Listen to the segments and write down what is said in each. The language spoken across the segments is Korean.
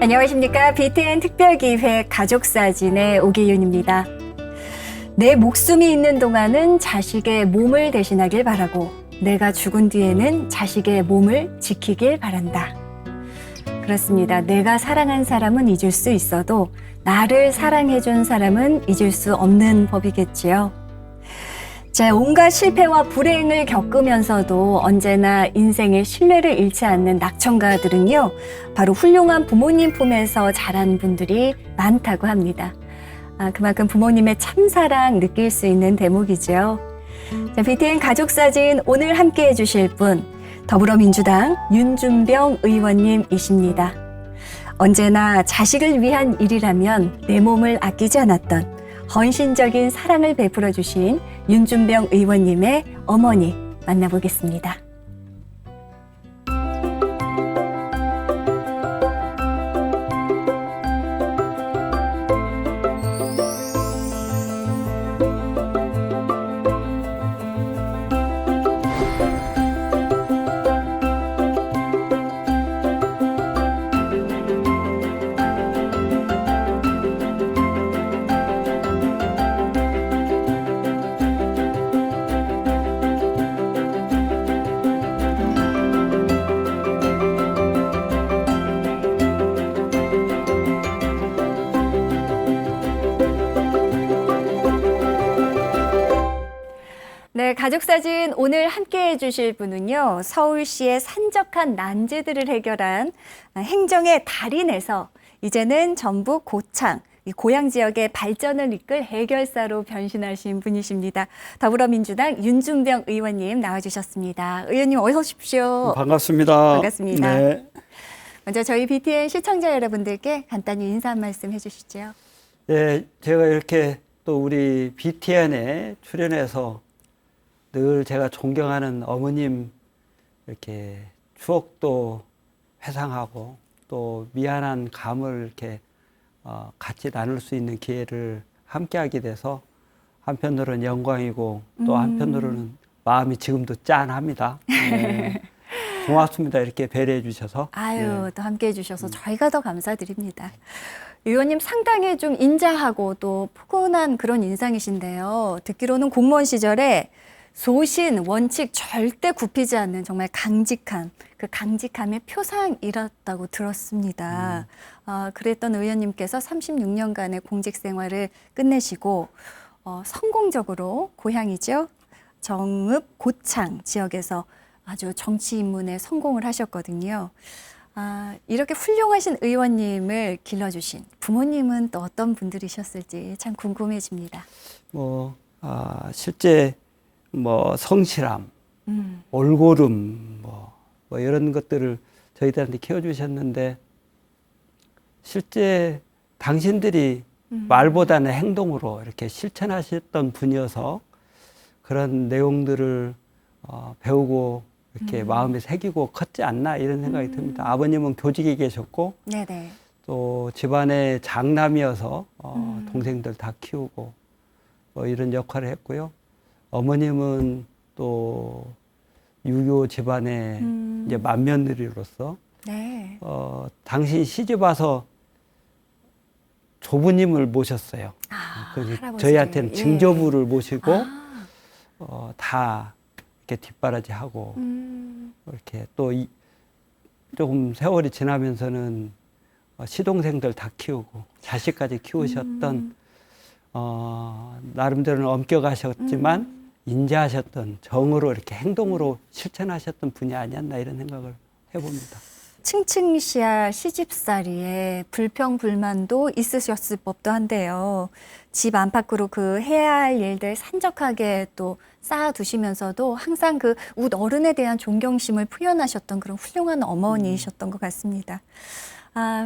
안녕하십니까. BTN 특별기획 가족사진의 오기윤입니다. 내 목숨이 있는 동안은 자식의 몸을 대신하길 바라고 내가 죽은 뒤에는 자식의 몸을 지키길 바란다. 그렇습니다. 내가 사랑한 사람은 잊을 수 있어도 나를 사랑해준 사람은 잊을 수 없는 법이겠지요. 자, 온갖 실패와 불행을 겪으면서도 언제나 인생의 신뢰를 잃지 않는 낙천가들은요, 바로 훌륭한 부모님 품에서 자란 분들이 많다고 합니다. 그만큼 부모님의 참사랑 느낄 수 있는 대목이죠. 자, BTN 가족사진 오늘 함께 해주실 분, 더불어민주당 윤준병 의원님이십니다. 언제나 자식을 위한 일이라면 내 몸을 아끼지 않았던 헌신적인 사랑을 베풀어 주신 윤준병 의원님의 어머니 만나보겠습니다. 네, 가족사진 오늘 함께 해주실 분은요, 서울시의 산적한 난제들을 해결한 행정의 달인에서 이제는 전북 고창, 이 고향 지역의 발전을 이끌 해결사로 변신하신 분이십니다. 더불어민주당 윤준병 의원님 나와주셨습니다. 의원님 어서 오십시오. 반갑습니다. 반갑습니다. 네. 먼저 저희 BTN 시청자 여러분들께 간단히 인사 한 말씀 해주시죠. 네, 제가 이렇게 또 우리 BTN에 출연해서 늘 제가 존경하는 어머님 이렇게 추억도 회상하고 또 미안한 감을 이렇게 같이 나눌 수 있는 기회를 함께하게 돼서 한편으로는 영광이고 또 한편으로는 마음이 지금도 짠합니다. 네. 고맙습니다. 이렇게 배려해 주셔서. 아유, 네. 또 함께 해주셔서 저희가 더 감사드립니다. 의원님 상당히 좀 인자하고 또 포근한 그런 인상이신데요. 듣기로는 공무원 시절에 소신, 원칙 절대 굽히지 않는 정말 강직함, 그 강직함의 표상이었다고 들었습니다. 그랬던 의원님께서 36년간의 공직 생활을 끝내시고 성공적으로 고향이죠. 정읍 고창 지역에서 아주 정치 입문에 성공을 하셨거든요. 이렇게 훌륭하신 의원님을 길러주신 부모님은 또 어떤 분들이셨을지 참 궁금해집니다. 실제 성실함, 올고름, 뭐 이런 것들을 저희들한테 키워주셨는데, 실제 당신들이 말보다는 행동으로 이렇게 실천하셨던 분이어서 그런 내용들을 배우고 이렇게 마음에 새기고 컸지 않나 이런 생각이 듭니다. 아버님은 교직에 계셨고, 네네. 또 집안의 장남이어서 동생들 다 키우고 뭐 이런 역할을 했고요. 어머님은 또 유교 집안의 이제 맏며느리로서 네. 당신 시집 와서 조부님을 모셨어요. 할아버지를. 저희한테는 예. 증조부를 모시고 다 이렇게 뒷바라지하고 이렇게 또 조금 세월이 지나면서는 시동생들 다 키우고 자식까지 키우셨던 나름대로는 엄격하셨지만 인자하셨던 정으로 이렇게 행동으로 실천하셨던 분이 아니었나 이런 생각을 해봅니다. 층층시야 시집살이에 불평불만도 있으셨을 법도 한데요. 집 안팎으로 그 해야 할 일들 산적하게 또 쌓아두시면서도 항상 그 웃 어른에 대한 존경심을 표현하셨던 그런 훌륭한 어머니이셨던 것 같습니다.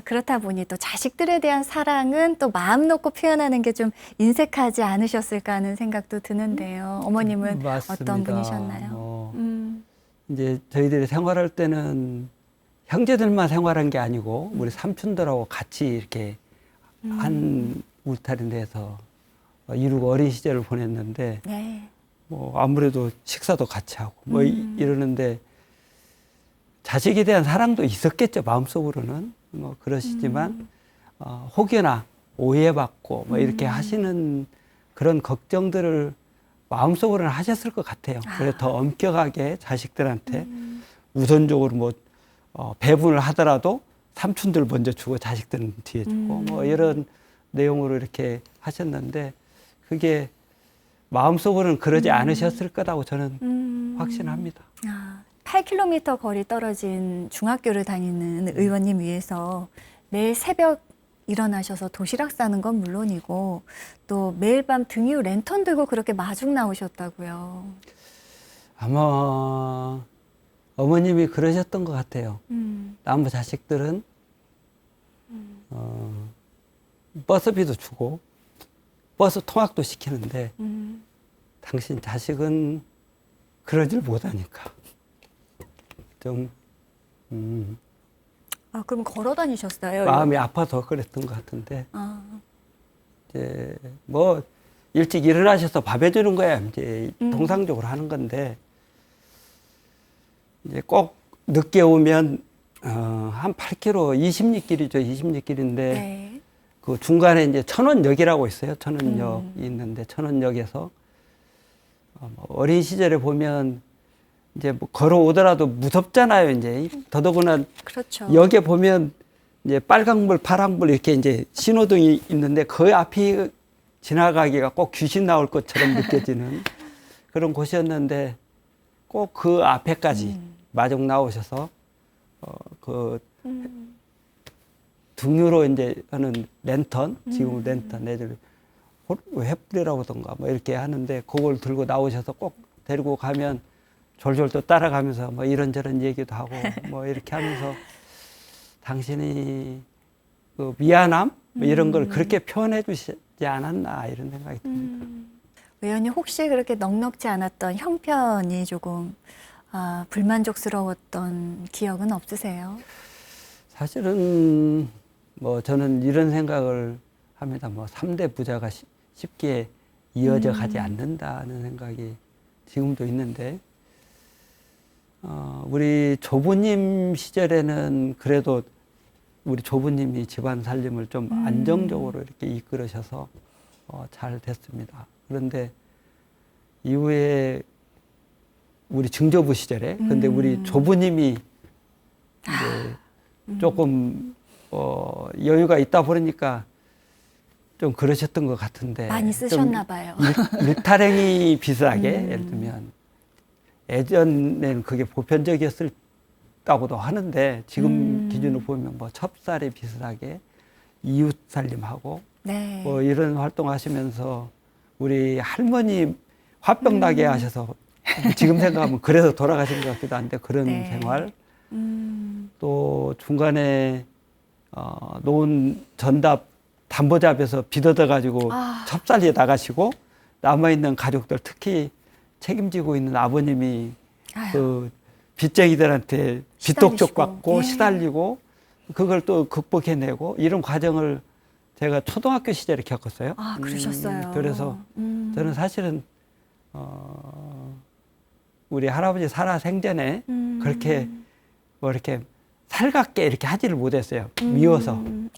그렇다 보니 또 자식들에 대한 사랑은 또 마음 놓고 표현하는 게 좀 인색하지 않으셨을까 하는 생각도 드는데요. 어머님은 맞습니다. 어떤 분이셨나요? 이제 저희들이 생활할 때는 형제들만 생활한 게 아니고 우리 삼촌들하고 같이 이렇게 한 울타리 내에서 이루고 어린 시절을 보냈는데 네. 아무래도 식사도 같이 하고 이러는데 자식에 대한 사랑도 있었겠죠, 마음속으로는. 뭐 그러시지만 혹여나 오해받고 뭐 이렇게 하시는 그런 걱정들을 마음속으로는 하셨을 것 같아요. 그래서 더 엄격하게 자식들한테 우선적으로 뭐 배분을 하더라도 삼촌들 먼저 주고 자식들은 뒤에 주고 뭐 이런 내용으로 이렇게 하셨는데 그게 마음속으로는 그러지 않으셨을 거라고 저는 확신합니다. 8km 거리 떨어진 중학교를 다니는 의원님 위해서 매일 새벽 일어나셔서 도시락 싸는 건 물론이고 또 매일 밤 등 위로 랜턴 들고 그렇게 마중 나오셨다고요. 아마 어머님이 그러셨던 것 같아요. 남부 자식들은 버스비도 주고 버스 통학도 시키는데 당신 자식은 그러질 못하니까 좀 그럼 걸어 다니셨어요? 마음이 아파서 그랬던 것 같은데 이제 뭐 일찍 일어나셔서 밥 해주는 거야 이제 통상적으로 하는 건데 이제 꼭 늦게 오면 한 8km 20리길이죠. 20리길인데 네. 그 중간에 이제 천원역이라고 있어요. 천원역이 있는데 천원역에서 어린 시절에 보면 이제 뭐 걸어오더라도 무섭잖아요. 이제 더더구나 그렇죠. 역에 보면 이제 빨강불, 파랑불 이렇게 이제 신호등이 있는데 그 앞이 지나가기가 꼭 귀신 나올 것처럼 느껴지는 그런 곳이었는데 꼭 그 앞에까지 마중 나오셔서 그 등유로 이제 하는 랜턴, 지금 랜턴 애들 횃불이라고 하던가 뭐 이렇게 하는데 그걸 들고 나오셔서 꼭 데리고 가면 졸졸 또 따라가면서 뭐 이런저런 얘기도 하고 뭐 이렇게 하면서 당신이 그 미안함 뭐 이런 걸 그렇게 표현해 주시지 않았나 이런 생각이 듭니다. 의원님 혹시 그렇게 넉넉지 않았던 형편이 조금 불만족스러웠던 기억은 없으세요? 사실은 뭐 저는 이런 생각을 합니다. 뭐 3대 부자가 쉽게 이어져 가지 않는다는 생각이 지금도 있는데 우리 조부님 시절에는 그래도 우리 조부님이 집안 살림을 좀 안정적으로 이렇게 이끌으셔서 잘 됐습니다. 그런데 이후에 우리 증조부 시절에 근데 우리 조부님이 이제 조금 여유가 있다 보니까 좀 그러셨던 것 같은데 많이 쓰셨나 봐요. 일탈행위 비슷하게 예를 들면 예전에는 그게 보편적이었다고도 하는데 지금 기준으로 보면 뭐 첩살에 비슷하게 이웃 살림하고 네. 뭐 이런 활동하시면서 우리 할머니 화병 나게 하셔서 지금 생각하면 그래서 돌아가신 것 같기도 한데 그런 네. 생활 또 중간에 놓은 전답 담보잡에서 빚어져 가지고 첩살리에 나가시고 남아있는 가족들 특히 책임지고 있는 아버님이 그 빚쟁이들한테 빚독촉 받고 시달리고 그걸 또 극복해내고 이런 과정을 제가 초등학교 시절에 겪었어요. 그러셨어요. 그래서 저는 사실은 우리 할아버지 살아 생전에 그렇게 뭐 이렇게 살갑게 이렇게 하지를 못했어요. 미워서. 이제.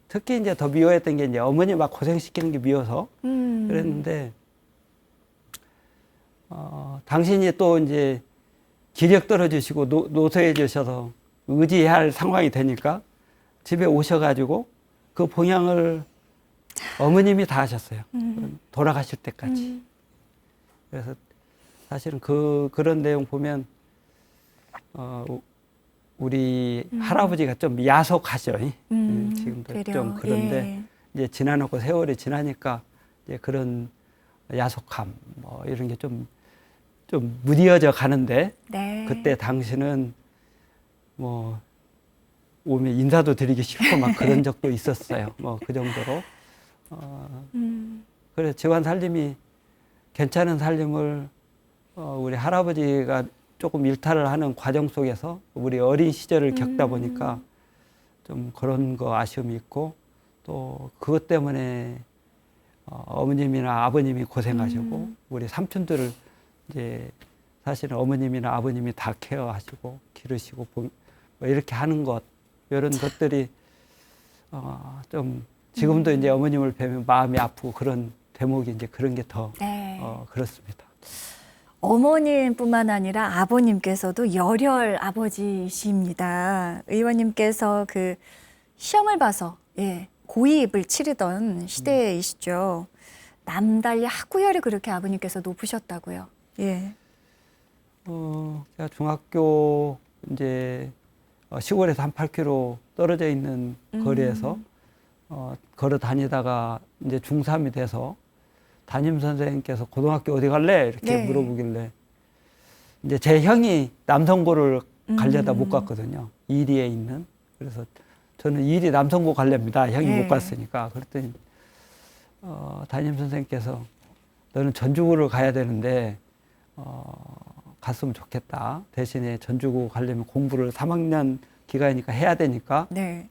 특히 이제 더 미워했던 게 이제 어머니 막 고생시키는 게 미워서 그랬는데 당신이 또 이제 기력 떨어지시고 노쇠해지셔서 의지할 상황이 되니까 집에 오셔가지고 그 봉양을 어머님이 다 하셨어요. 돌아가실 때까지. 그래서 사실은 그런 내용 보면 우리 할아버지가 좀 야속하죠. 지금도 그래요. 좀 그런데 이제 지나놓고 세월이 지나니까 이제 그런 야속함 뭐 이런 게 좀 무뎌져 가는데 네. 그때 당시는 뭐 오면 인사도 드리기 싫고 막 그런 적도 있었어요. 뭐 그 정도로. 그래서 집안 살림이 괜찮은 살림을 우리 할아버지가 조금 일탈을 하는 과정 속에서 우리 어린 시절을 겪다 보니까 좀 그런 거 아쉬움이 있고 또 그것 때문에 어머님이나 아버님이 고생하시고 우리 삼촌들을 이제 사실은 어머님이나 아버님이 다 케어하시고 기르시고 뭐 이렇게 하는 것 이런 것들이 좀 지금도 이제 어머님을 뵈면 마음이 아프고 그런 대목이 이제 그런 게 더 네. 그렇습니다. 어머님뿐만 아니라 아버님께서도 열혈 아버지십니다. 의원님께서 그 시험을 봐서 고이입을 치르던 시대이시죠. 남달리 학구열이 그렇게 아버님께서 높으셨다고요. 예. 제가 중학교 이제 시골에서 한 8km 떨어져 있는 거리에서 걸어 다니다가 이제 중3이 돼서 담임 선생님께서 고등학교 어디 갈래? 이렇게 네. 물어보길래 이제 제 형이 남성고를 가려다 못 갔거든요. 이리에 있는. 그래서 저는 이리 남성고 갈렵니다. 형이 네. 못 갔으니까. 그랬더니 담임 선생님께서 너는 전주고를 가야 되는데 갔으면 좋겠다. 대신에 전주고 가려면 공부를 3학년 기간이니까 해야 되니까 네.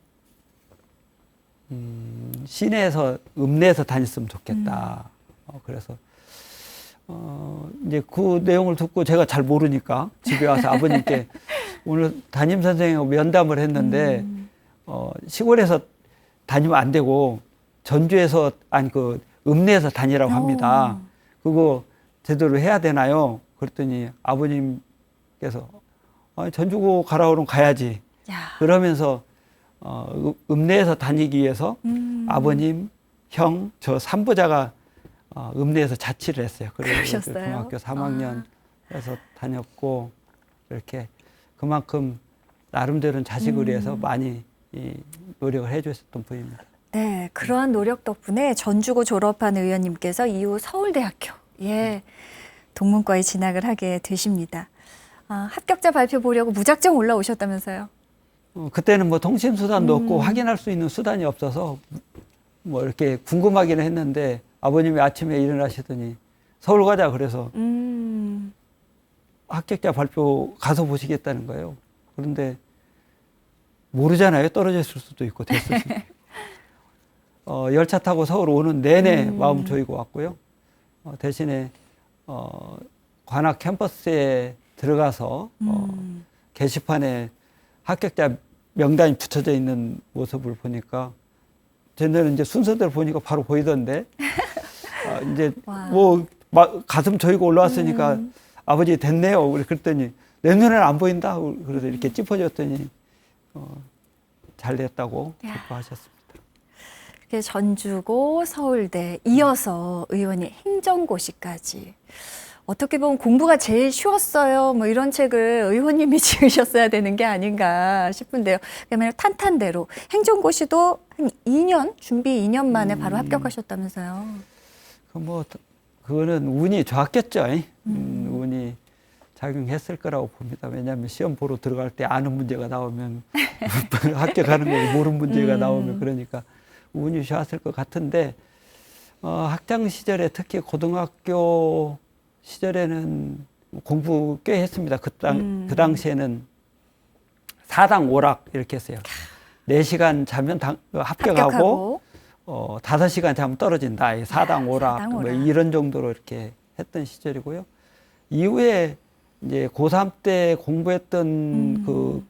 시내에서 읍내에서 다녔으면 좋겠다. 그래서 이제 그 내용을 듣고 제가 잘 모르니까 집에 와서 아버님께 오늘 담임 선생님하고 면담을 했는데 시골에서 다니면 안 되고 전주에서 아니 그 읍내에서 다니라고 합니다. 그거 제대로 해야 되나요? 그랬더니 아버님께서 전주고 가라 그러면 가야지. 야. 그러면서 읍내에서 다니기 위해서 아버님, 형, 저 3부자가 읍내에서 자취를 했어요. 그래서 그러셨어요? 중학교 3학년에서 다녔고 이렇게 그만큼 나름대로는 자식을 위해서 많이 노력을 해주셨던 분입니다. 네, 그러한 노력 덕분에 전주고 졸업한 의원님께서 이후 서울대학교 동문과에 진학을 하게 되십니다. 합격자 발표 보려고 무작정 올라오셨다면서요? 그때는 뭐 통신수단도 없고 확인할 수 있는 수단이 없어서 뭐 이렇게 궁금하기는 했는데 아버님이 아침에 일어나시더니 서울 가자 그래서 합격자 발표 가서 보시겠다는 거예요. 그런데 모르잖아요. 떨어졌을 수도 있고 됐을 수도 있고. 열차 타고 서울 오는 내내 마음 조이고 왔고요. 대신에 관악 캠퍼스에 들어가서 게시판에 합격자 명단이 붙여져 있는 모습을 보니까 쟤네는 이제 순서대로 보니까 바로 보이던데 이제 와. 뭐 가슴 조이고 올라왔으니까 아버지 됐네요. 그랬더니 내 눈에는 안 보인다. 그래서 이렇게 짚어줬더니 잘 됐다고 기뻐하셨습니다. 전주고, 서울대 이어서 의원이 행정고시까지. 어떻게 보면 공부가 제일 쉬웠어요. 뭐 이런 책을 의원님이 지으셨어야 되는 게 아닌가 싶은데요. 그러면 탄탄대로 행정고시도 한 2년, 준비 2년 만에 바로 합격하셨다면서요. 그거는 운이 좋았겠죠. 운이 작용했을 거라고 봅니다. 왜냐하면 시험 보러 들어갈 때 아는 문제가 나오면 합격하는 거고 모르는 문제가 나오면 그러니까 운이 좋았을 것 같은데 학창 시절에 특히 고등학교 시절에는 공부 꽤 했습니다. 그 당시에는 4당 오락 이렇게 했어요. 4시간 자면 합격하고 5시간 자면 떨어진다. 4당 오락 뭐 이런 정도로 이렇게 했던 시절이고요. 이후에 이제 고3 때 공부했던 그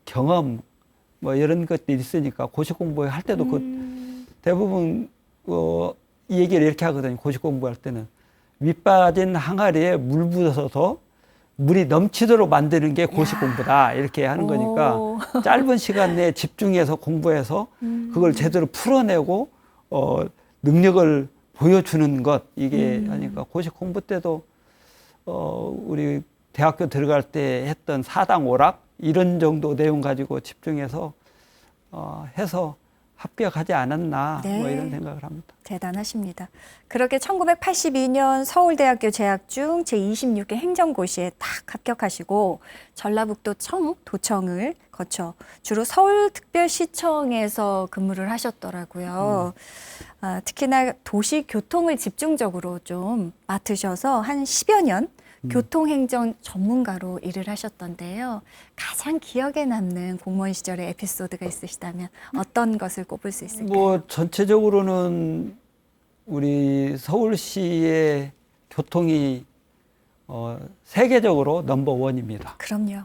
경험 뭐 이런 것들이 있으니까 고시 공부할 때도 대부분 이 얘기를 이렇게 하거든요. 고시 공부할 때는 밑빠진 항아리에 물 부어서 물이 넘치도록 만드는 게 고시 공부다 이렇게 하는 거니까 짧은 시간 내에 집중해서 공부해서 그걸 제대로 풀어내고 능력을 보여주는 것 이게 하니까 고시 공부 때도 우리 대학교 들어갈 때 했던 4당 오락 이런 정도 내용 가지고 집중해서 해서 합격하지 않았나 뭐 이런 생각을 합니다. 대단하십니다. 그렇게 1982년 서울대학교 재학 중 제26회 행정고시에 딱 합격하시고 전라북도 도청을 거쳐 주로 서울특별시청에서 근무를 하셨더라고요. 특히나 도시교통을 집중적으로 좀 맡으셔서 한 10여 년 교통행정 전문가로 일을 하셨던데요. 가장 기억에 남는 공무원 시절의 에피소드가 있으시다면 어떤 것을 꼽을 수 있을까요? 뭐 전체적으로는 우리 서울시의 교통이 세계적으로 넘버원입니다. 그럼요.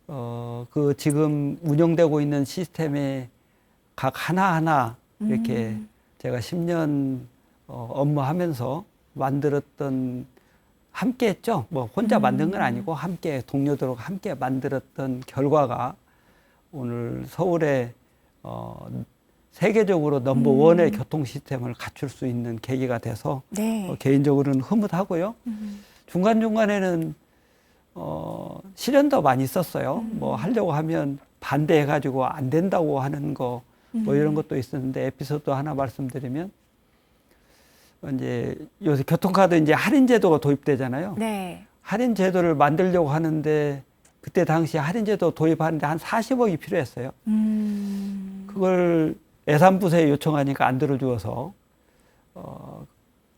그 지금 운영되고 있는 시스템의 각 하나하나 이렇게 제가 10년 업무하면서 만들었던 함께 했죠. 뭐 혼자 만든 건 아니고 함께 동료들과 함께 만들었던 결과가 오늘 서울에 세계적으로 넘버 원의 교통 시스템을 갖출 수 있는 계기가 돼서 네. 개인적으로는 흐뭇하고요. 중간중간에는 시련도 많이 있었어요. 뭐 하려고 하면 반대해가지고 안 된다고 하는 거 뭐 이런 것도 있었는데 에피소드 하나 말씀드리면 이제 요새 교통카드 이제 할인 제도가 도입되잖아요. 네. 할인 제도를 만들려고 하는데 그때 당시 할인 제도 도입하는데 한 40억이 필요했어요. 그걸 예산부서에 요청하니까 안 들어주어서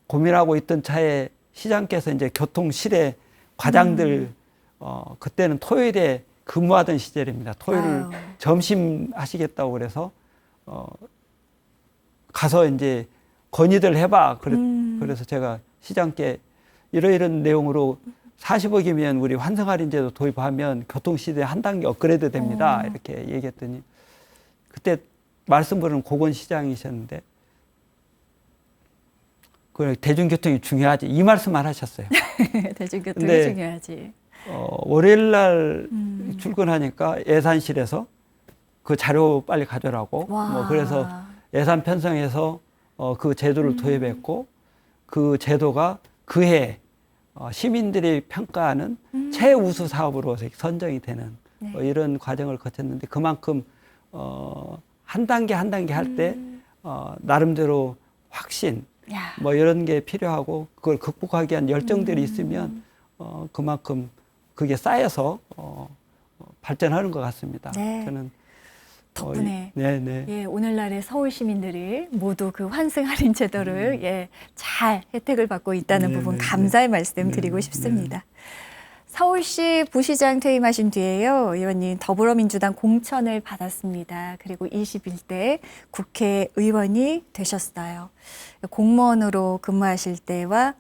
고민하고 있던 차에 시장께서 이제 교통실에 과장들 그때는 토요일에 근무하던 시절입니다. 토요일 아유. 점심 하시겠다고 그래서 가서 이제 건의들 해봐. 그래서 제가 시장께 이러이런 내용으로 40억이면 우리 환승 할인제도 도입하면 교통시대 한 단계 업그레이드 됩니다. 이렇게 얘기했더니 그때 말씀드린 고건시장이셨는데 그 대중교통이 중요하지 이 말씀만 하셨어요. 대중교통이 근데 중요하지. 월요일 날 출근하니까 예산실에서 그 자료 빨리 가져라고 뭐 그래서 예산 편성해서 그 제도를 도입했고 그 제도가 그해 시민들이 평가하는 최우수 사업으로 선정이 되는 네. 이런 과정을 거쳤는데 그만큼 한 단계 한 단계 할 때 나름대로 확신 야. 뭐 이런 게 필요하고 그걸 극복하기 위한 열정들이 있으면 그만큼 그게 쌓여서 발전하는 것 같습니다. 네. 저는 덕분에 네네. 예, 오늘날의 서울 시민들이 모두 그 환승 할인 제도를 예, 잘 혜택을 받고 있다는 부분 감사의 말씀 드리고 싶습니다. 서울시 부시장 퇴임하신 뒤에요, 의원님 더불어민주당 공천을 받았습니다. 그리고 21대 국회의원이 되셨어요. 공무원으로 근무하실 때와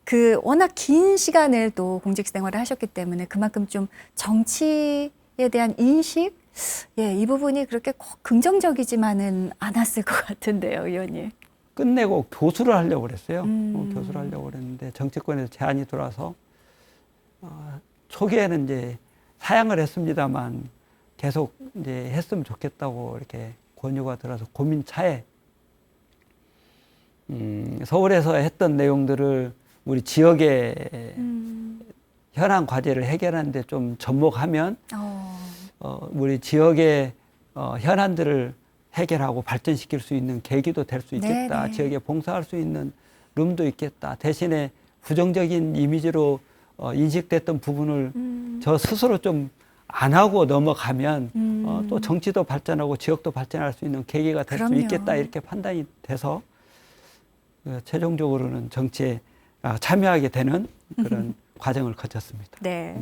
그 워낙 긴 시간을 또 공직 생활을 하셨기 때문에 그만큼 좀 정치에 대한 인식, 예, 이 부분이 그렇게 꼭 긍정적이지만은 않았을 것 같은데요, 의원님. 끝내고 교수를 하려고 그랬어요. 교수를 하려고 그랬는데 정치권에서 제안이 들어와서 초기에는 이제 사양을 했습니다만 계속 이제 했으면 좋겠다고 이렇게 권유가 들어서 고민 차에 서울에서 했던 내용들을 우리 지역의 현안 과제를 해결하는데 좀 접목하면 우리 지역의 현안들을 해결하고 발전시킬 수 있는 계기도 될 수 있겠다. 네네. 지역에 봉사할 수 있는 룸도 있겠다. 대신에 부정적인 이미지로 인식됐던 부분을 저 스스로 좀 안 하고 넘어가면 또 정치도 발전하고 지역도 발전할 수 있는 계기가 될 수 그럼요. 있겠다. 이렇게 판단이 돼서 최종적으로는 정치에 참여하게 되는 그런 과정을 거쳤습니다. 네.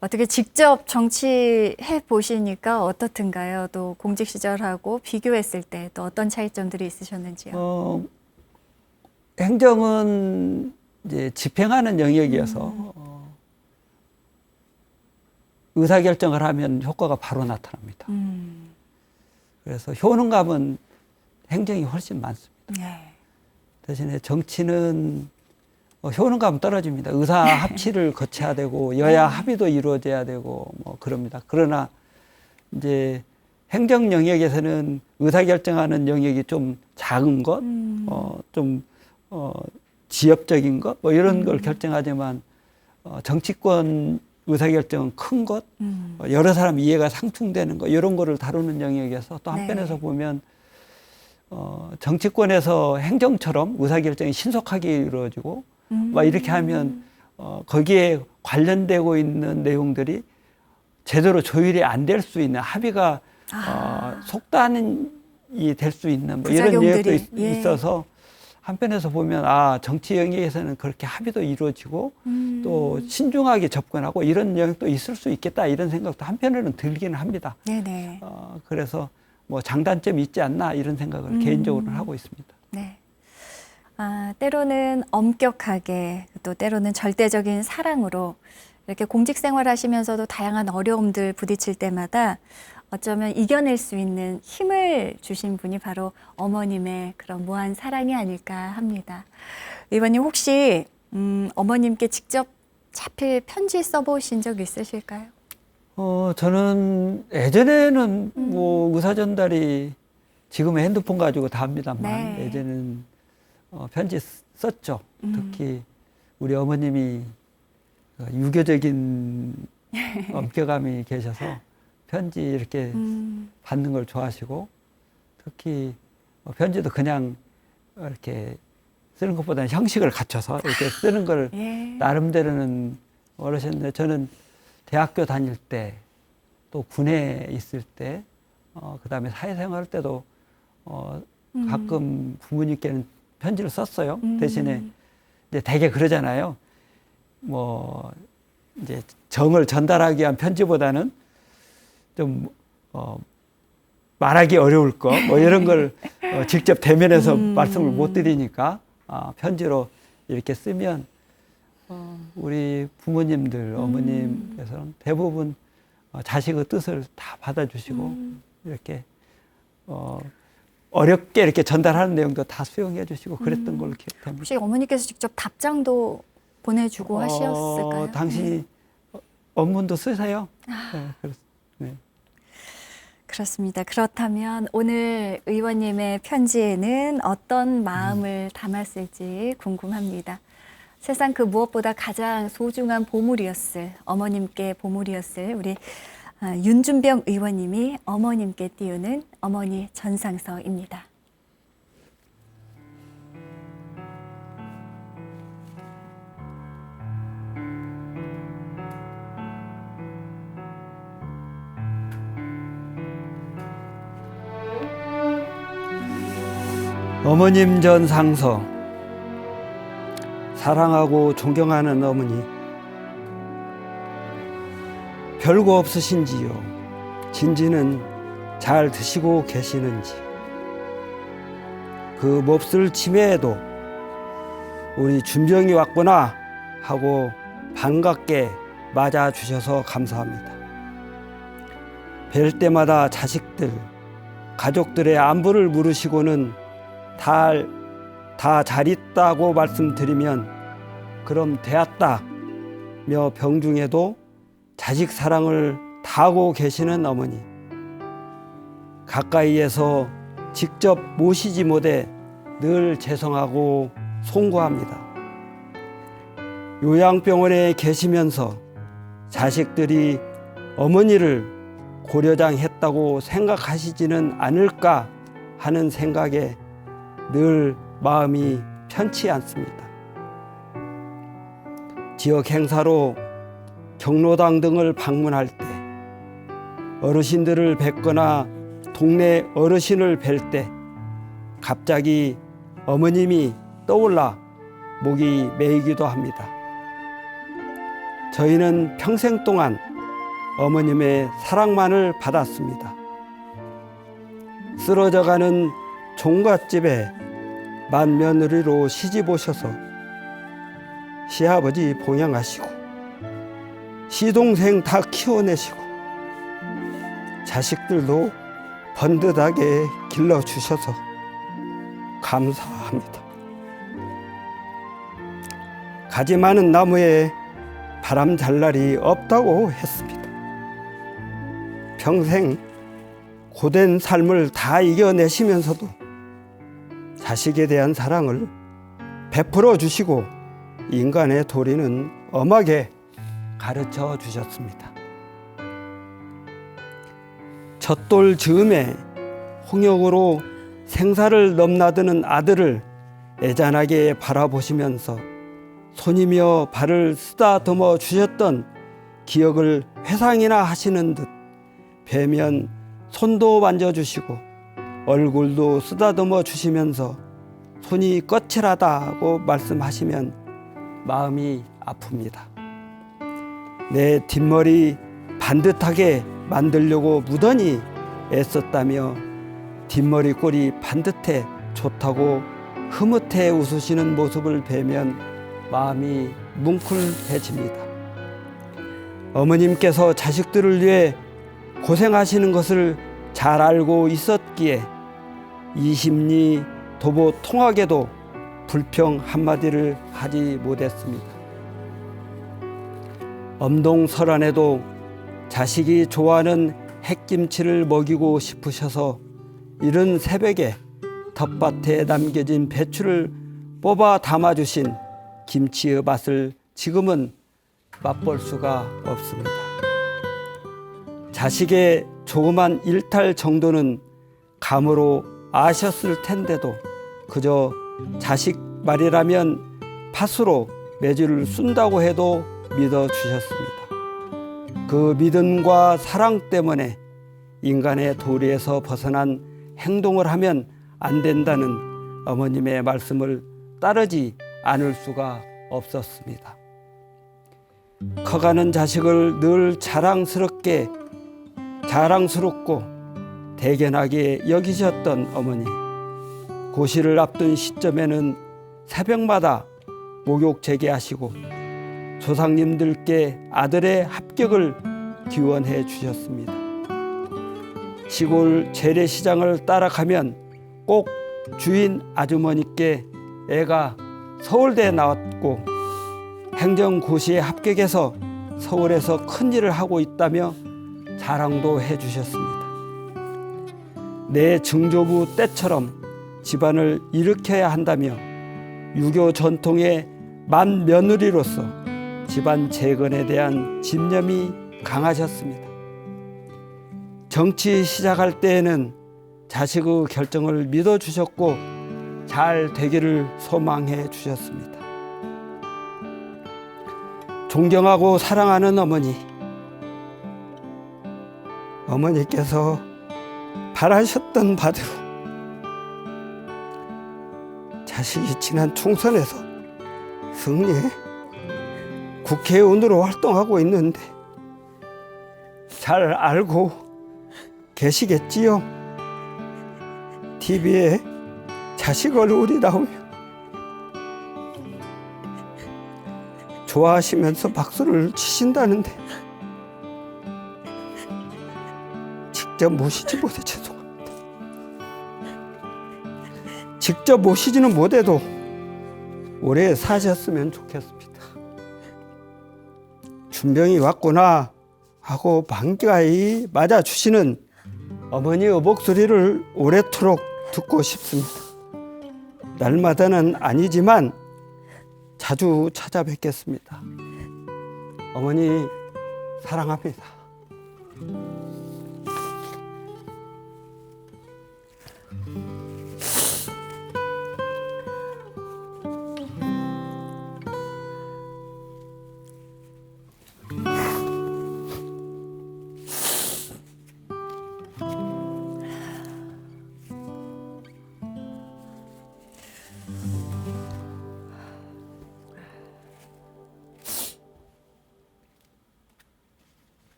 어떻게 직접 정치해 보시니까 어떻든가요? 또 공직 시절하고 비교했을 때 또 어떤 차이점들이 있으셨는지요? 행정은 이제 집행하는 영역이어서 의사결정을 하면 효과가 바로 나타납니다. 그래서 효능감은 행정이 훨씬 많습니다. 네. 대신에 정치는 효능감은 떨어집니다. 의사 합치를 거쳐야 되고 여야 합의도 이루어져야 되고 뭐 그럽니다. 그러나 이제 행정 영역에서는 의사결정하는 영역이 좀 작은 것, 지역적인 것, 뭐 이런 걸 결정하지만 정치권 의사결정은 큰 것, 여러 사람 이해가 상충되는 것 이런 거를 다루는 영역에서 또 한편에서 네. 보면 정치권에서 행정처럼 의사결정이 신속하게 이루어지고 막 이렇게 하면 거기에 관련되고 있는 내용들이 제대로 조율이 안 될 수 있는 합의가 속단이 될 수 있는 뭐 이런 부작용들이, 내용도 예. 있어서 한편에서 보면 정치 영역에서는 그렇게 합의도 이루어지고 또 신중하게 접근하고 이런 영역도 있을 수 있겠다 이런 생각도 한편으로는 들기는 합니다. 네네. 그래서 뭐 장단점이 있지 않나 이런 생각을 개인적으로는 하고 있습니다. 네. 때로는 엄격하게 또 때로는 절대적인 사랑으로 이렇게 공직 생활하시면서도 다양한 어려움들 부딪힐 때마다 어쩌면 이겨낼 수 있는 힘을 주신 분이 바로 어머님의 그런 무한 사랑이 아닐까 합니다. 의원님 혹시 어머님께 직접 자필 편지 써보신 적 있으실까요? 저는 예전에는 뭐 의사 전달이 지금은 핸드폰 가지고 다 합니다만 네. 예전에는 편지 썼죠. 특히 우리 어머님이 유교적인 엄격함이 계셔서 편지 이렇게 받는 걸 좋아하시고 특히 편지도 그냥 이렇게 쓰는 것보다는 형식을 갖춰서 이렇게 쓰는 걸 예. 나름대로는 어르셨는데 저는 대학교 다닐 때 또 군에 있을 때 그다음에 사회생활 할 때도 가끔 부모님께는 편지를 썼어요. 대신에 이제 되게 그러잖아요. 뭐 이제 정을 전달하기 위한 편지보다는 좀 말하기 어려울 거 뭐 이런 걸 직접 대면해서 말씀을 못 드리니까 편지로 이렇게 쓰면 우리 부모님들 어머님께서는 대부분 자식의 뜻을 다 받아주시고 이렇게 어렵게 이렇게 전달하는 내용도 다 수용해 주시고 그랬던 걸로 기억합니다. 혹시 어머니께서 직접 답장도 보내주고 하셨을까요? 당신이 원문도 쓰세요? 네, 네. 그렇습니다. 그렇다면 오늘 의원님의 편지에는 어떤 마음을 담았을지 궁금합니다. 세상 그 무엇보다 가장 소중한 보물이었을, 어머님께 보물이었을 우리 윤준병 의원님이 어머님께 띄우는 어머니 전상서입니다. 어머님 전상서. 사랑하고 존경하는 어머니, 별거 없으신지요? 진지는 잘 드시고 계시는지? 그 몹쓸 치매에도 우리 준병이 왔구나 하고 반갑게 맞아주셔서 감사합니다. 뵐 때마다 자식들, 가족들의 안부를 물으시고는 다 잘 있다고 말씀드리면 그럼 되었다며 병중에도 자식 사랑을 다하고 계시는 어머니, 가까이에서 직접 모시지 못해 늘 죄송하고 송구합니다. 요양병원에 계시면서 자식들이 어머니를 고려장 했다고 생각하시지는 않을까 하는 생각에 늘 마음이 편치 않습니다. 지역 행사로 경로당 등을 방문할 때, 어르신들을 뵙거나 동네 어르신을 뵐 때 갑자기 어머님이 떠올라 목이 메이기도 합니다. 저희는 평생 동안 어머님의 사랑만을 받았습니다. 쓰러져가는 종갓집에 맏며느리로 시집 오셔서 시아버지 봉양하시고 시동생 다 키워내시고 자식들도 번듯하게 길러주셔서 감사합니다. 가지 많은 나무에 바람 잘 날이 없다고 했습니다. 평생 고된 삶을 다 이겨내시면서도 자식에 대한 사랑을 베풀어 주시고 인간의 도리는 엄하게 가르쳐 주셨습니다. 젖돌 즈음에 홍역으로 생사를 넘나드는 아들을 애잔하게 바라보시면서 손이며 발을 쓰다듬어 주셨던 기억을 회상이나 하시는 듯 뵈면 손도 만져주시고 얼굴도 쓰다듬어 주시면서 손이 거칠하다고 말씀하시면 마음이 아픕니다. 내 뒷머리 반듯하게 만들려고 무던히 애썼다며 뒷머리 꼴이 반듯해 좋다고 흐뭇해 웃으시는 모습을 뵈면 마음이 뭉클해집니다. 어머님께서 자식들을 위해 고생하시는 것을 잘 알고 있었기에 이 심리 도보 통학에도 불평 한마디를 하지 못했습니다. 엄동설안에도 자식이 좋아하는 햇김치를 먹이고 싶으셔서 이른 새벽에 텃밭에 남겨진 배추를 뽑아 담아주신 김치의 맛을 지금은 맛볼 수가 없습니다. 자식의 조그만 일탈 정도는 감으로 아셨을 텐데도 그저 자식 말이라면 팥으로 매주를 쓴다고 해도 믿어주셨습니다. 그 믿음과 사랑 때문에 인간의 도리에서 벗어난 행동을 하면 안 된다는 어머님의 말씀을 따르지 않을 수가 없었습니다. 커가는 자식을 늘 자랑스럽고 대견하게 여기셨던 어머니. 고시를 앞둔 시점에는 새벽마다 목욕 재개하시고 조상님들께 아들의 합격을 기원해 주셨습니다. 시골 재래시장을 따라가면 꼭 주인 아주머니께 애가 서울대에 나왔고 행정고시에 합격해서 서울에서 큰일을 하고 있다며 자랑도 해주셨습니다. 내 증조부 때처럼 집안을 일으켜야 한다며 유교 전통의 맏며느리로서 집안 재건에 대한 집념이 강하셨습니다. 정치 시작할 때에는 자식의 결정을 믿어주셨고 잘 되기를 소망해 주셨습니다. 존경하고 사랑하는 어머니께서 바라셨던 바대로 자식이 지난 총선에서 승리해 국회의원으로 활동하고 있는데 잘 알고 계시겠지요? TV에 자식 얼굴이 나오면 좋아하시면서 박수를 치신다는데 직접 모시지 못해 죄송합니다. 직접 모시지는 못해도 오래 사셨으면 좋겠습니다. 준병이 왔구나 하고 반가이 맞아주시는 어머니의 목소리를 오래도록 듣고 싶습니다. 날마다는 아니지만 자주 찾아뵙겠습니다. 어머니 사랑합니다.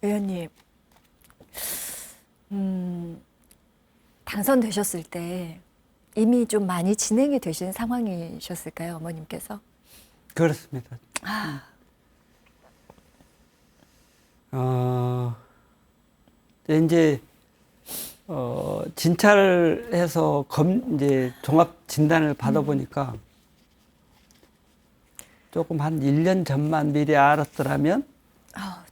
의원님, 당선되셨을 때 이미 좀 많이 진행이 되신 상황이셨을까요, 어머님께서? 그렇습니다. 이제 진찰을 해서 이제 종합 진단을 받아보니까 조금 한 1년 전만 미리 알았더라면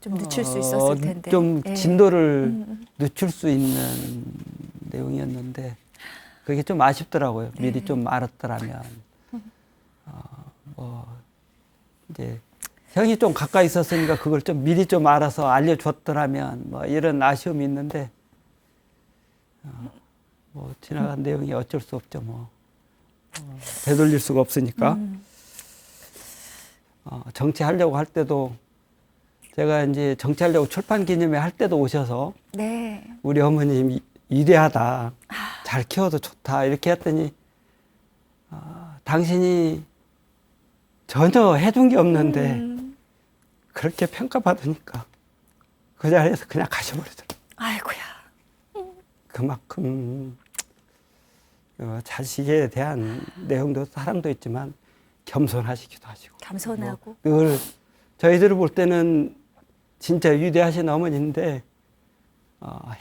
좀 늦출 수 있었을 텐데. 좀 진도를 늦출 수 있는 내용이었는데 그게 좀 아쉽더라고요. 미리 좀 알았더라면. 이제 형이 좀 가까이 있었으니까 그걸 좀 미리 좀 알아서 알려줬더라면 뭐 이런 아쉬움이 있는데 뭐 지나간 내용이 어쩔 수 없죠. 뭐 되돌릴 수가 없으니까. 정치하려고 할 때도 제가 이제 정치하려고 출판 기념회 할 때도 오셔서 네. 우리 어머님 위대하다, 잘 키워도 좋다 이렇게 했더니 당신이 전혀 해준 게 없는데 그렇게 평가받으니까 그 자리에서 그냥 가셔버리더라고요. 아이고야. 그만큼 자식에 대한 내용도 사랑도 있지만 겸손하시기도 하시고 겸손하고. 늘 저희들이 볼 때는 진짜 위대하신 어머니인데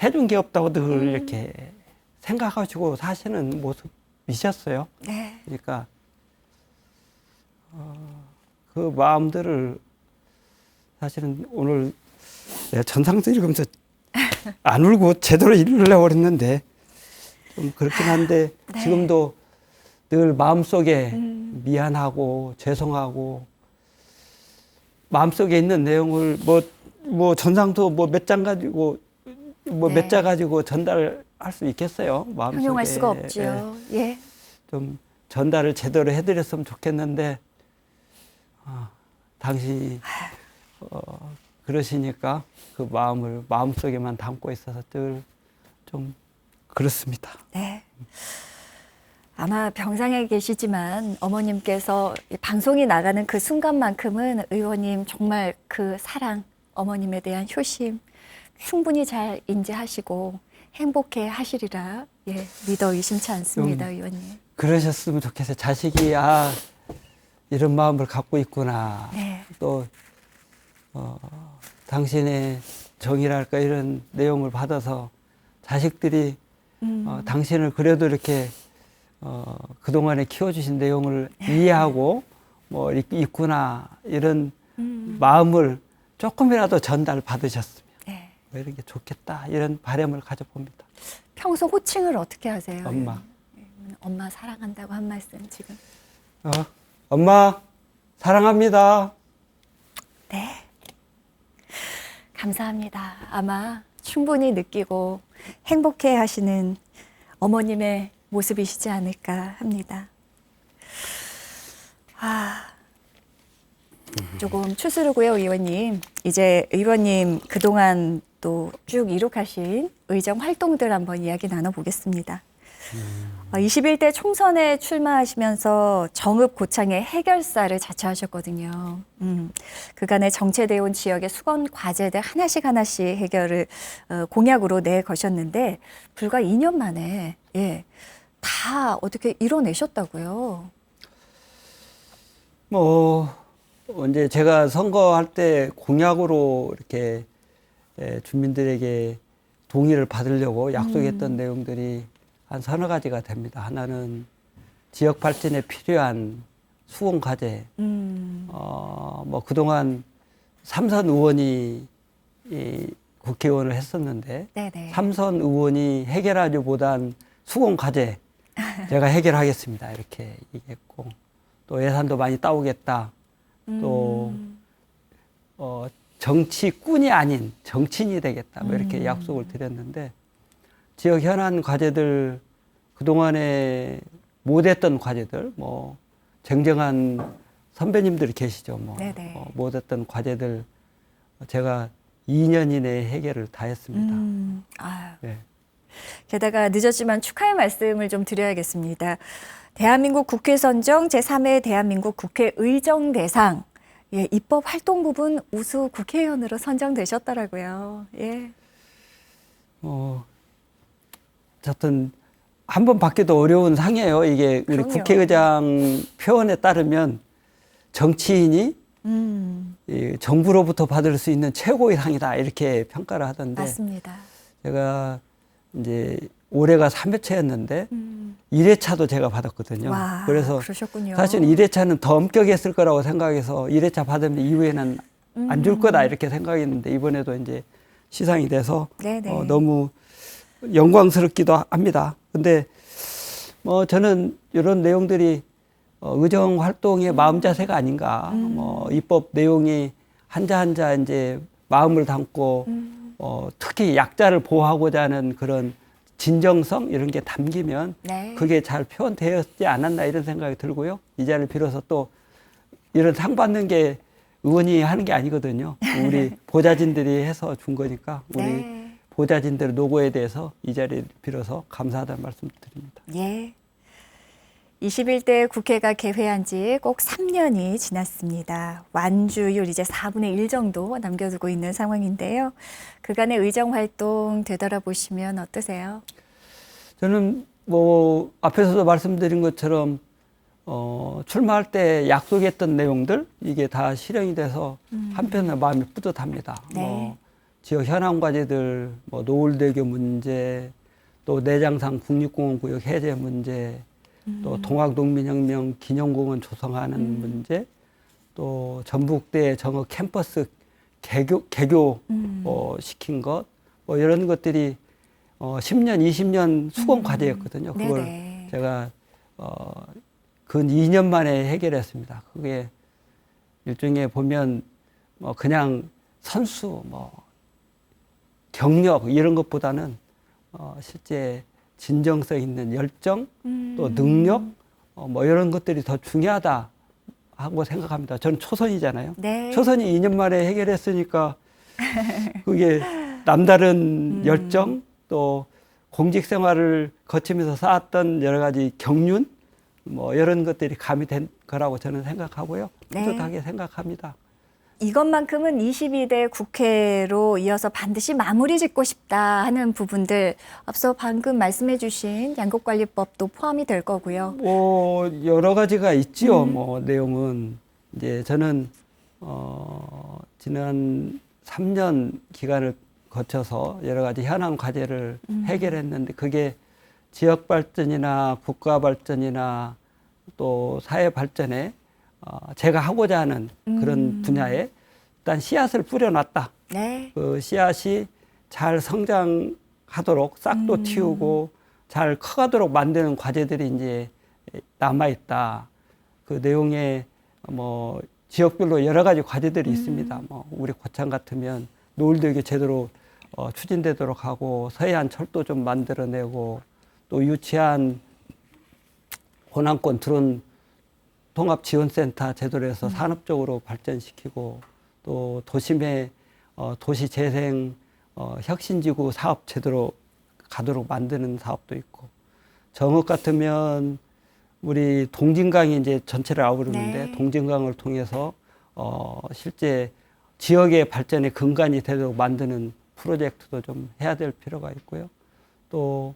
해준 게 없다고 늘 이렇게 생각하시고 사시는 모습이셨어요. 네. 그러니까 그 마음들을 사실은 오늘 내가 전상서 읽으면서 안 울고 제대로 읽으려고 그랬는데 좀 그렇긴 한데 네. 지금도 늘 마음속에 미안하고 죄송하고 마음속에 있는 내용을 뭐 전상도 뭐 몇 장 가지고 뭐 몇 네. 자 가지고 전달할 수 있겠어요. 마음속에. 형용할 수가 없죠. 예. 좀 전달을 제대로 해드렸으면 좋겠는데 당신이 그러시니까 그 마음을 마음속에만 담고 있어서 늘 좀 그렇습니다. 네. 아마 병상에 계시지만 어머님께서 이 방송이 나가는 그 순간만큼은 의원님 정말 그 사랑, 어머님에 대한 효심 충분히 잘 인지하시고 행복해 하시리라 믿어 의심치 않습니다, 의원님. 그러셨으면 좋겠어요. 자식이 이런 마음을 갖고 있구나. 네. 또 당신의 정이랄까 이런 내용을 받아서 자식들이 당신을 그래도 이렇게 그동안에 키워주신 내용을 이해하고 뭐 있구나 이런 마음을 조금이라도 전달 받으셨으면 네. 이런 게 좋겠다 이런 바람을 가져봅니다. 평소 호칭을 어떻게 하세요? 엄마. 엄마 사랑한다고 한 말씀 지금. 엄마 사랑합니다. 네. 감사합니다. 아마 충분히 느끼고 행복해 하시는 어머님의 모습이시지 않을까 합니다. 조금 추스르고요, 의원님. 이제 의원님 그동안 또 쭉 이룩하신 의정 활동들 한번 이야기 나눠보겠습니다. 21대 총선에 출마하시면서 정읍 고창의 해결사를 자처하셨거든요. 그간의 정체되어 온 지역의 수건 과제들 하나씩 해결을 공약으로 내거셨는데 불과 2년 만에 다 어떻게 이뤄내셨다고요? 이제 제가 선거할 때 공약으로 이렇게 주민들에게 동의를 받으려고 약속했던 내용들이 한 서너 가지가 됩니다. 하나는 지역 발전에 필요한 수공 과제. 그동안 삼선 의원이 국회의원을 했었는데 네네. 삼선 의원이 해결하기보단 수공 과제 제가 해결하겠습니다. 이렇게 얘기했고 또 예산도 많이 따오겠다. 또 정치꾼이 아닌 정치인이 되겠다. 뭐 이렇게 약속을 드렸는데 지역 현안 과제들 그동안에 못했던 과제들 뭐 쟁쟁한 선배님들이 계시죠. 못했던 과제들 제가 2년 이내에 해결을 다 했습니다. 네. 게다가 늦었지만 축하의 말씀을 좀 드려야겠습니다. 대한민국 국회 선정 제3회 대한민국 국회의정대상 입법 활동 부분 우수 국회의원으로 선정되셨더라고요. 어쨌든 한 번 받기도 어려운 상이에요. 이게 우리 그럼요. 국회의장 표현에 따르면 정치인이 정부로부터 받을 수 있는 최고의 상이다 이렇게 평가를 하던데 맞습니다. 제가 이제 올해가 3회차였는데 1회차도 제가 받았거든요. 와, 그래서 그러셨군요. 사실 1회차는 더 엄격했을 거라고 생각해서 1회차 받으면 이후에는 안 줄 거다 이렇게 생각했는데 이번에도 이제 시상이 돼서 너무 영광스럽기도 합니다. 근데 저는 이런 내용들이 의정 활동의 마음 자세가 아닌가. 입법 내용이 한자 이제 마음을 담고 특히 약자를 보호하고자 하는 그런 진정성 이런 게 담기면 그게 잘 표현되었지 않았나 이런 생각이 들고요. 이 자리를 빌어서 또 이런 상 받는 게 의원이 하는 게 아니거든요. 우리 보좌진들이 해서 준 거니까 우리 보좌진들의 노고에 대해서 이 자리를 빌어서 감사하다는 말씀 드립니다. 21대 국회가 개회한 지 꼭 3년이 지났습니다. 완주율 이제 4분의 1 정도 남겨두고 있는 상황인데요. 그간의 의정 활동 되돌아보시면 어떠세요? 저는 앞에서도 말씀드린 것처럼 출마할 때 약속했던 내용들 이게 다 실행이 돼서 한편으로 마음이 뿌듯합니다. 네. 뭐 지역 현안 과제들, 뭐 노을대교 문제, 또 내장산 국립공원구역 해제 문제, 또 동학농민혁명 기념공원 조성하는 문제, 또 전북대 정읍 캠퍼스 개교 시킨 것, 뭐 이런 것들이 10년, 20년 수건 과제였거든요. 그걸 네네. 제가 근 2년 만에 해결했습니다. 그게 일종의 보면 뭐 그냥 선수, 뭐 경력 이런 것보다는 실제 진정성 있는 열정, 또 능력, 뭐 이런 것들이 더 중요하다 하고 생각합니다. 저는 초선이잖아요. 네. 초선이 2년 만에 해결했으니까 그게 남다른 열정, 또 공직 생활을 거치면서 쌓았던 여러 가지 경륜, 뭐 이런 것들이 가미된 거라고 저는 생각하고요. 네. 뿌듯하게 생각합니다. 이것만큼은 22대 국회로 이어서 반드시 마무리 짓고 싶다 하는 부분들, 앞서 방금 말씀해 주신 양곡관리법도 포함이 될 거고요. 뭐 여러 가지가 있지요. 뭐 내용은 이제 저는 지난 3년 기간을 거쳐서 여러 가지 현안 과제를 해결했는데 그게 지역 발전이나 국가 발전이나 또 사회 발전에 제가 하고자 하는 그런 분야에 일단 씨앗을 뿌려놨다. 네. 그 씨앗이 잘 성장하도록 싹도 틔우고 잘 커가도록 만드는 과제들이 이제 남아있다. 그 내용에 뭐 지역별로 여러 가지 과제들이 있습니다. 뭐 우리 고창 같으면 노을대교 제대로 추진되도록 하고 서해안 철도 좀 만들어내고 또 유치한 호남권 드론 통합지원센터 제도로 해서 산업적으로 발전시키고 또 도심의 도시재생 혁신지구 사업 제대로 가도록 만드는 사업도 있고 정읍 같으면 우리 동진강이 이제 전체를 아우르는데 네. 동진강을 통해서 실제 지역의 발전의 근간이 되도록 만드는 프로젝트도 좀 해야 될 필요가 있고요. 또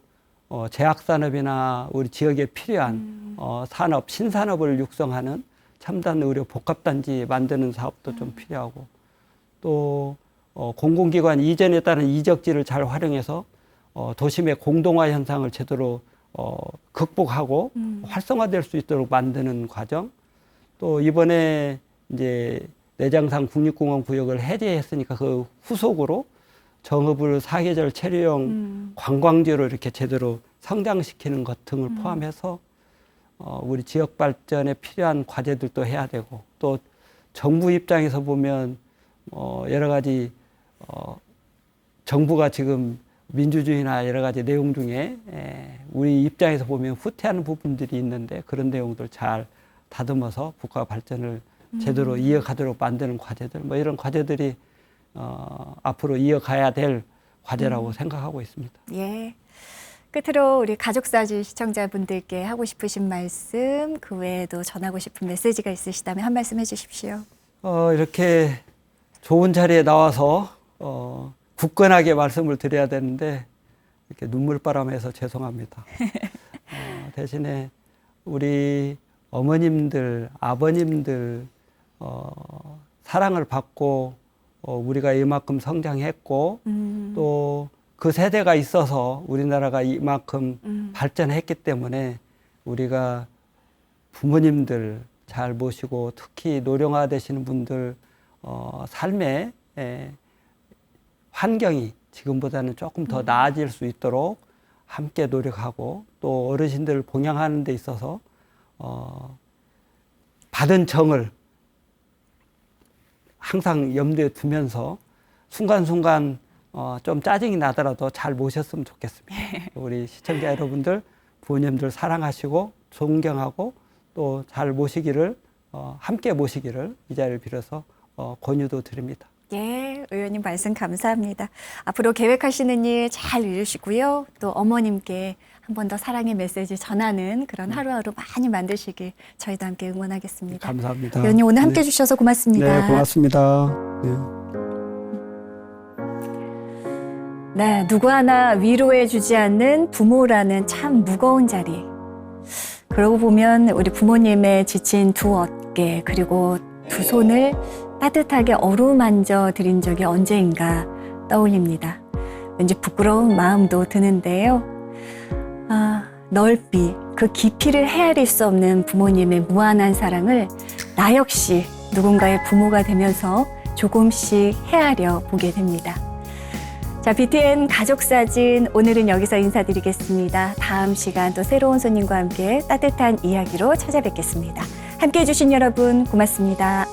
제약산업이나 우리 지역에 필요한 산업, 신산업을 육성하는 첨단 의료 복합단지 만드는 사업도 좀 필요하고 또 공공기관 이전에 따른 이적지를 잘 활용해서 도심의 공동화 현상을 제대로 극복하고 활성화될 수 있도록 만드는 과정 또 이번에 이제 내장산 국립공원 구역을 해제했으니까 그 후속으로 정읍을 사계절 체류형 관광지로 이렇게 제대로 성장시키는 것 등을 포함해서 우리 지역 발전에 필요한 과제들도 해야 되고 또 정부 입장에서 보면 여러 가지 정부가 지금 민주주의나 여러 가지 내용 중에 우리 입장에서 보면 후퇴하는 부분들이 있는데 그런 내용들 잘 다듬어서 국가 발전을 제대로 이어가도록 만드는 과제들 뭐 이런 과제들이 앞으로 이어가야 될 과제라고 생각하고 있습니다. 예. 끝으로 우리 가족사진 시청자분들께 하고 싶으신 말씀, 그 외에도 전하고 싶은 메시지가 있으시다면 한 말씀 해주십시오. 이렇게 좋은 자리에 나와서 굳건하게 말씀을 드려야 되는데 이렇게 눈물바람에서 죄송합니다. 대신에 우리 어머님들, 아버님들 사랑을 받고 우리가 이만큼 성장했고 또 그 세대가 있어서 우리나라가 이만큼 발전했기 때문에 우리가 부모님들 잘 모시고 특히 노령화 되시는 분들 삶의 환경이 지금보다는 조금 더 나아질 수 있도록 함께 노력하고 또 어르신들 봉양하는 데 있어서 받은 정을 항상 염두에 두면서 순간순간 좀 짜증이 나더라도 잘 모셨으면 좋겠습니다. 우리 시청자 여러분들 부모님들 사랑하시고 존경하고 또 잘 모시기를 함께 모시기를 이 자리를 빌어서 권유도 드립니다. 예, 의원님 말씀 감사합니다. 앞으로 계획하시는 일 잘 이루시고요. 또 어머님께 한 번 더 사랑의 메시지 전하는 그런 하루하루 많이 만드시길 저희도 함께 응원하겠습니다. 감사합니다. 의원님 오늘 함께 네. 해주셔서 고맙습니다. 네, 고맙습니다. 네. 네, 누구 하나 위로해 주지 않는 부모라는 참 무거운 자리. 그러고 보면 우리 부모님의 지친 두 어깨 그리고 두 손을 따뜻하게 어루만져 드린 적이 언제인가 떠올립니다. 왠지 부끄러운 마음도 드는데요. 넓이, 그 깊이를 헤아릴 수 없는 부모님의 무한한 사랑을 나 역시 누군가의 부모가 되면서 조금씩 헤아려 보게 됩니다. 자, BTN 가족사진 오늘은 여기서 인사드리겠습니다. 다음 시간 또 새로운 손님과 함께 따뜻한 이야기로 찾아뵙겠습니다. 함께해 주신 여러분 고맙습니다.